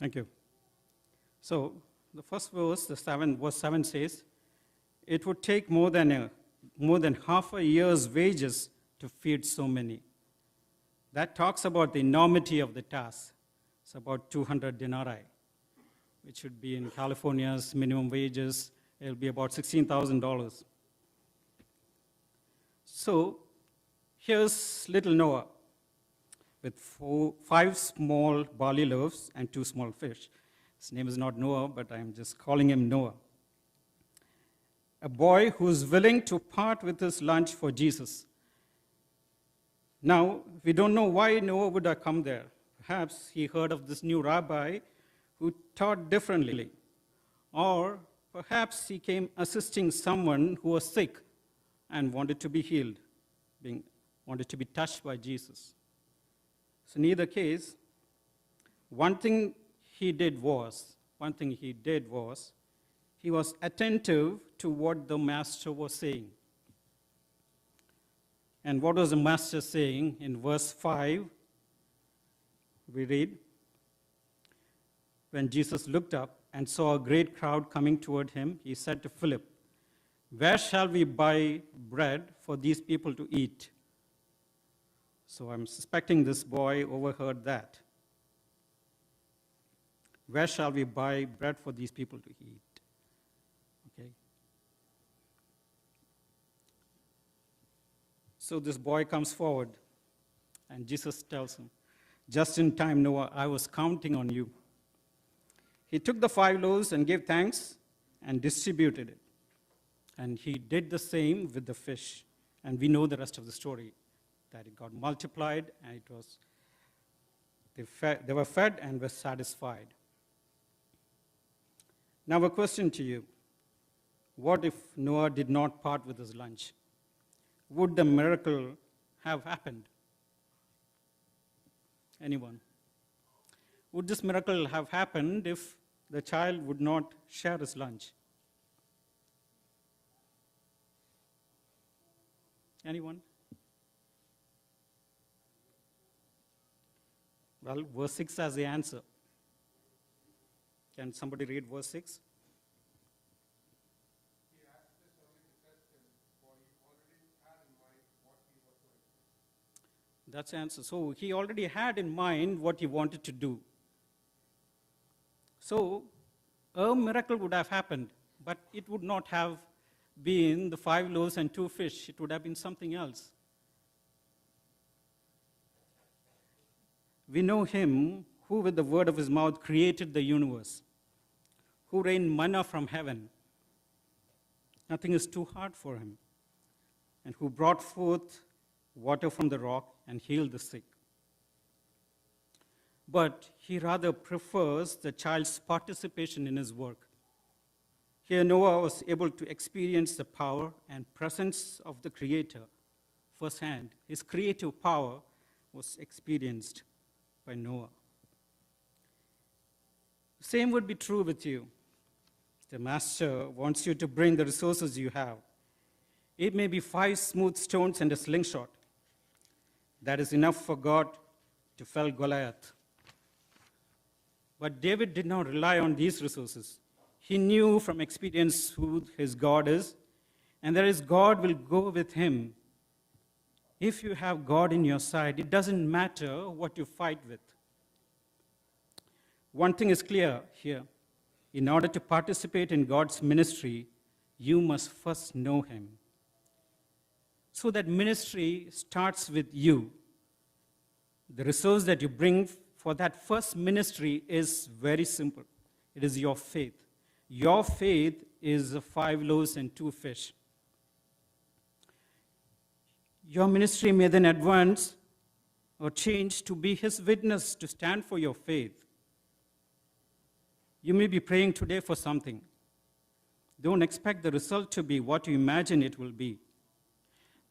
Thank you. So the first verse, verse 7 says, it would take more than half a year's wages to feed so many. That talks about the enormity of the task. It's about 200 denarii, which would be in California's minimum wages. It'll be about $16,000. So here's little Noah with 5 small barley loaves and 2 small fish. His name is not Noah, but I'm just calling him Noah. A boy who's willing to part with his lunch for Jesus. Now, we don't know why Noah would have come there. Perhaps he heard of this new rabbi who taught differently. Or perhaps he came assisting someone who was sick and wanted to be healed, wanted to be touched by Jesus. So in either case, one thing he did was, he was attentive to what the master was saying. And what was the master saying? In verse 5, we read, when Jesus looked up and saw a great crowd coming toward him, he said to Philip, where shall we buy bread for these people to eat? So I'm suspecting this boy overheard that. Where shall we buy bread for these people to eat? Okay. So this boy comes forward, and Jesus tells him, just in time, Noah, I was counting on you. He took the 5 loaves and gave thanks and distributed it. And he did the same with the fish. And we know the rest of the story, that it got multiplied, and they were fed and were satisfied. Now a question to you. What if Noah did not part with his lunch? Would the miracle have happened? Anyone? Would this miracle have happened if the child would not share his lunch? Anyone? Well, verse 6 has the answer. Can somebody read verse 6? He asked this only to test him, for he already had in mind what he was doing. That's the answer. So he already had in mind what he wanted to do. So a miracle would have happened, but it would not have been the 5 loaves and 2 fish. It would have been something else. We know him who with the word of his mouth created the universe, who rained manna from heaven. Nothing is too hard for him, and who brought forth water from the rock and healed the sick. But he rather prefers the child's participation in his work. Here Noah was able to experience the power and presence of the Creator firsthand. His creative power was experienced by Noah. The same would be true with you. The master wants you to bring the resources you have. It may be 5 smooth stones and a slingshot. That is enough for God to fell Goliath. But David did not rely on these resources. He knew from experience who his God is, and that is God will go with him. If you have God in your side, it doesn't matter what you fight with. One thing is clear here. In order to participate in God's ministry, you must first know him. So that ministry starts with you. The resource that you bring for that first ministry is very simple. It is your faith. Your faith is 5 loaves and 2 fish. Your ministry may then advance or change to be his witness, to stand for your faith. You may be praying today for something. Don't expect the result to be what you imagine it will be.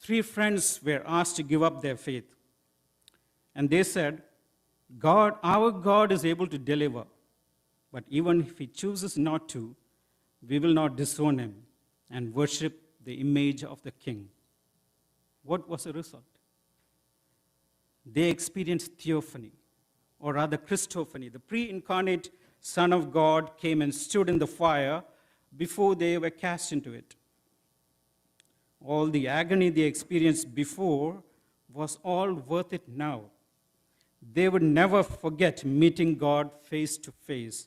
3 friends were asked to give up their faith. And they said, our God is able to deliver. But even if he chooses not to, we will not disown him and worship the image of the king. What was the result? They experienced theophany. or rather Christophany. The pre-incarnate Son of God came and stood in the fire before they were cast into it. All the agony they experienced before was all worth it now. They would never forget meeting God face to face.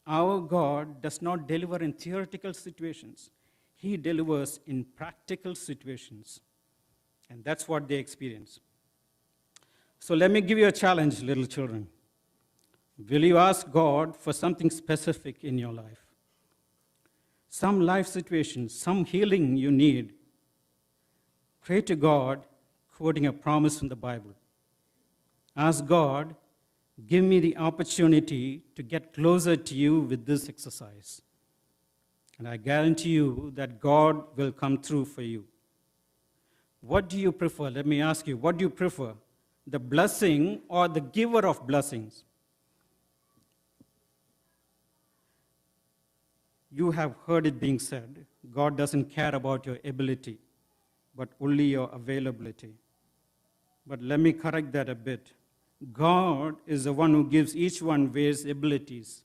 Our God does not deliver in theoretical situations. He delivers in practical situations. And that's what they experience. So let me give you a challenge, little children. Will you ask God for something specific in your life? Some life situation, some healing you need. Pray to God, quoting a promise from the Bible. Ask God, give me the opportunity to get closer to you with this exercise. And I guarantee you that God will come through for you. What do you prefer? Let me ask you, what do you prefer? The blessing or the giver of blessings? You have heard it being said, God doesn't care about your ability, but only your availability. But let me correct that a bit. God is the one who gives each one various abilities.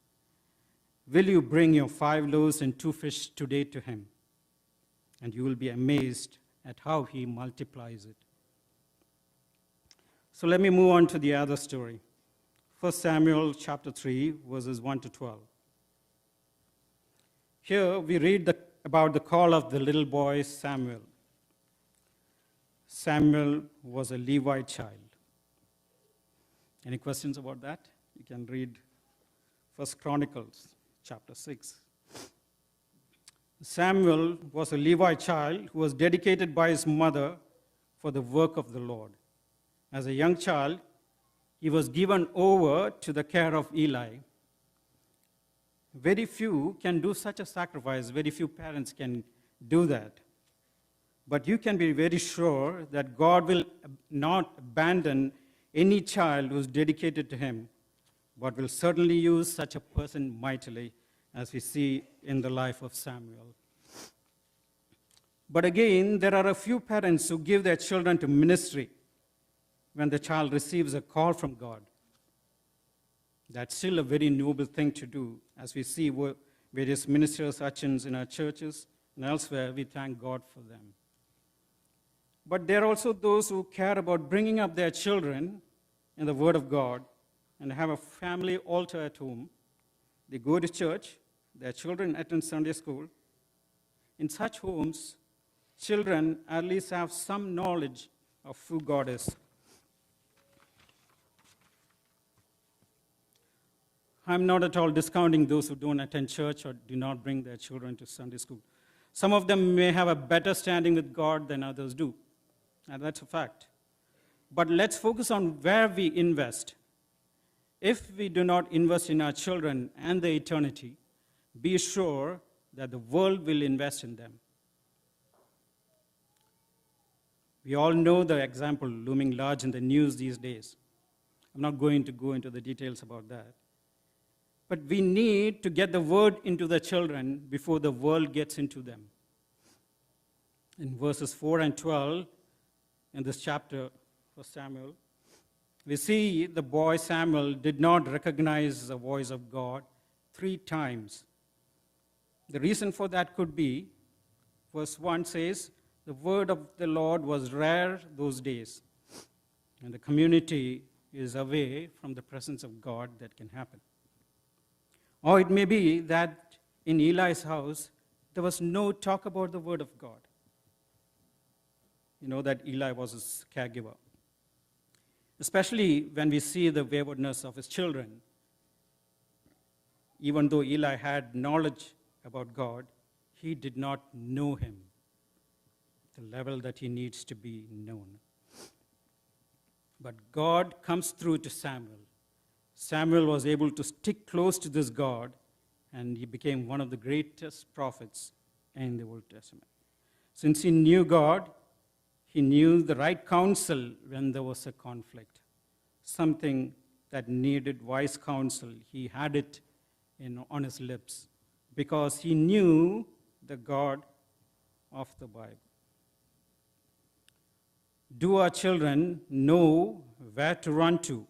Will you bring your 5 loaves and 2 fish today to him? And you will be amazed at how he multiplies it. So let me move on to the other story. 1 Samuel chapter 3, verses 1 to 12. Here we read about the call of the little boy Samuel. Samuel was a Levite child. Any questions about that? You can read 1 Chronicles chapter 6. Samuel was a Levite child who was dedicated by his mother for the work of the Lord. As a young child, he was given over to the care of Eli. Very few can do such a sacrifice. Very few parents can do that. But you can be very sure that God will not abandon any child who is dedicated to him, but will certainly use such a person mightily, as we see in the life of Samuel. But again, there are a few parents who give their children to ministry when the child receives a call from God. That's still a very noble thing to do. As we see various ministers, urchins in our churches and elsewhere, we thank God for them. But there are also those who care about bringing up their children in the Word of God and have a family altar at home. They go to church, their children attend Sunday school. In such homes, children at least have some knowledge of who God is. I'm not at all discounting those who don't attend church or do not bring their children to Sunday school. Some of them may have a better standing with God than others do, and that's a fact. But let's focus on where we invest. If we do not invest in our children and their eternity, be sure that the world will invest in them. We all know the example looming large in the news these days. I'm not going to go into the details about that. But we need to get the word into the children before the world gets into them. In verses 4 and 12 in this chapter of Samuel, we see the boy Samuel did not recognize the voice of God 3 times. The reason for that could be, verse 1 says, the word of the Lord was rare those days, and the community is away from the presence of God. That can happen. Or it may be that in Eli's house, there was no talk about the word of God. You know that Eli was his caregiver. Especially when we see the waywardness of his children. Even though Eli had knowledge about God, he did not know him the level that he needs to be known. But God comes through to Samuel. Samuel was able to stick close to this God, and he became one of the greatest prophets in the Old Testament. Since he knew God, he knew the right counsel when there was a conflict, something that needed wise counsel. He had it on his lips because he knew the God of the Bible. Do our children know where to run to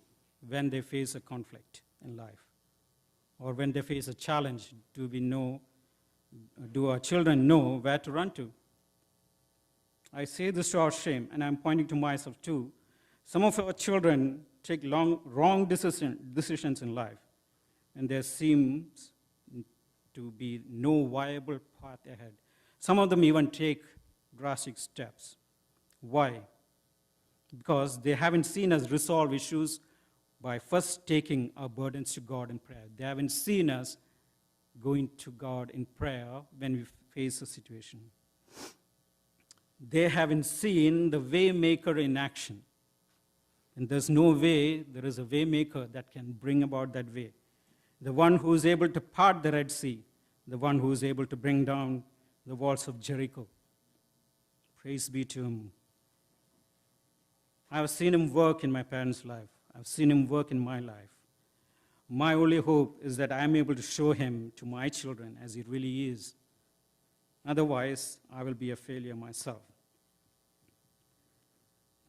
when they face a conflict in life, or when they face a challenge? Do our children know where to run to? I say this to our shame, and I'm pointing to myself too. Some of our children take wrong decisions in life, and there seems to be no viable path ahead. Some of them even take drastic steps. Why? Because they haven't seen us resolve issues by first taking our burdens to God in prayer. They haven't seen us going to God in prayer when we face a situation. They haven't seen the way maker in action. And there's no way there is a way maker that can bring about that way. The one who is able to part the Red Sea, the one who is able to bring down the walls of Jericho. Praise be to him. I've seen him work in my parents' life. I've seen him work in my life. My only hope is that I'm able to show him to my children as he really is. Otherwise, I will be a failure myself.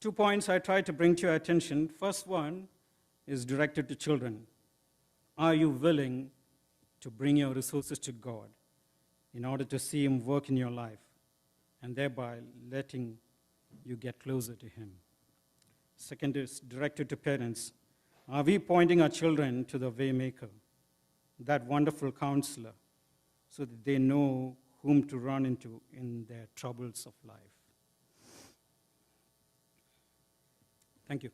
2 points I try to bring to your attention. First one is directed to children. Are you willing to bring your resources to God in order to see him work in your life and thereby letting you get closer to him? Second is directed to parents. Are we pointing our children to the Waymaker, that wonderful counselor, so that they know whom to run into in their troubles of life? Thank you.